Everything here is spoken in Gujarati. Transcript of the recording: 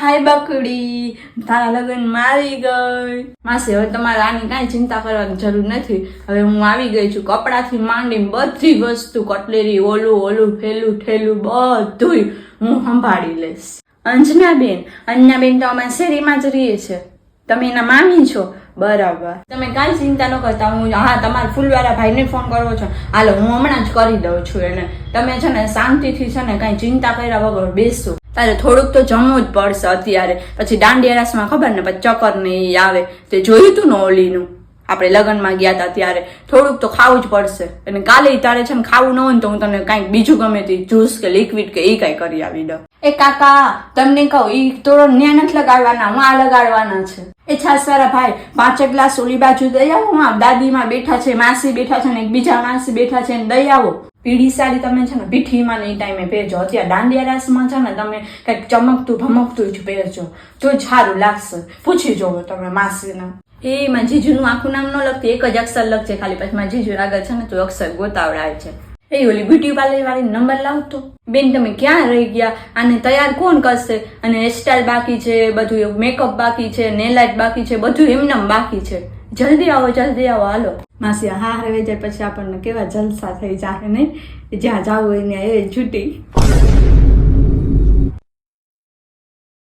હાય બકડી, તારા લગ્નમાં આવી ગઈ. માસી હવે તમારે આની કાંઈ ચિંતા કરવાની જરૂર નથી. હવે હું આવી ગઈ છું. કપડાથી માંડીને બધી વસ્તુ, કટલેરી, ઓલું ફેલું ઠેલું બધું હું સંભાળી લઈશ. અંજનાબેન તો અમારા શેરીમાં જ રહીએ છે. તમે એના મામી છો? બરાબર. તમે કાંઈ ચિંતા ન કરતા. હું તમારા ફૂલવાળા ભાઈને ફોન કરવો છો? હાલો, હું હમણાં જ કરી દઉં છું એને. તમે છે ને શાંતિથી છે ને કાંઈ ચિંતા કર્યા વગર બેસો. તારે થોડુંક તો જમવું જ પડશે અત્યારે. પછી દાંડિયા રાસમાં ખબર ને પછી ચક્કર ને એ આવે તે જોયું તું ને ઓલીનું, આપણે લગ્નમાં ગયા હતા ત્યારે. થોડુંક તો ખાવું જ પડશે. અને કાલે તારે છે ને ખાવું ન હોય તો હું તને કાંઈક બીજું ગમે તે જ્યુસ કે લિક્વિડ કે એ કાંઈ કરી આવી દઉં. એ કાકા તમને કહું, એ તોડો ન્યા નથી લગાડવાના, હું આ લગાડવાના છે. એ છાસવાળા ભાઈ 5 ગ્લાસ ઓલી બાજુ દઈ આવો. હા, દાદીમાં બેઠા છે, માસી બેઠા છે ને એક બીજા માસી બેઠા છે ને દઈ આવો. પીળી સાડી તમે છે ને પીઠીમાં ને એ ટાઈમે પહેરજો. અત્યારે દાંડિયા રાસમાં છે ને તમે કંઈક ચમકતું ભમકતું જ પહેરજો તો જ સારું લાગશે. પૂછી જોવો તમે માસીના. એ માં જીજુનું આખું નામ ન લખતી, એક જ અક્ષર લખશે ખાલી. પછી માં જીજુ આગળ છે ને તો અક્ષર ગોતાવડાય છે. એ ઓલી બ્યુટી પાર્લર વાળી નંબર લાવતો. બેન તમે ક્યાં રહી ગયા? આને તૈયાર કોણ કરશે? અને હેરસ્ટાઈલ બાકી છે, બધું મેકઅપ બાકી છે, નેલાઇટ બાકી છે, બધું એમનેમ બાકી છે. જલ્દી આવો હાલો. માસી હા હવે જાય પછી આપણને કેવા જલસા થઈ જાય નહીં? જ્યાં જવું હોય ત્યાં એ છૂટી.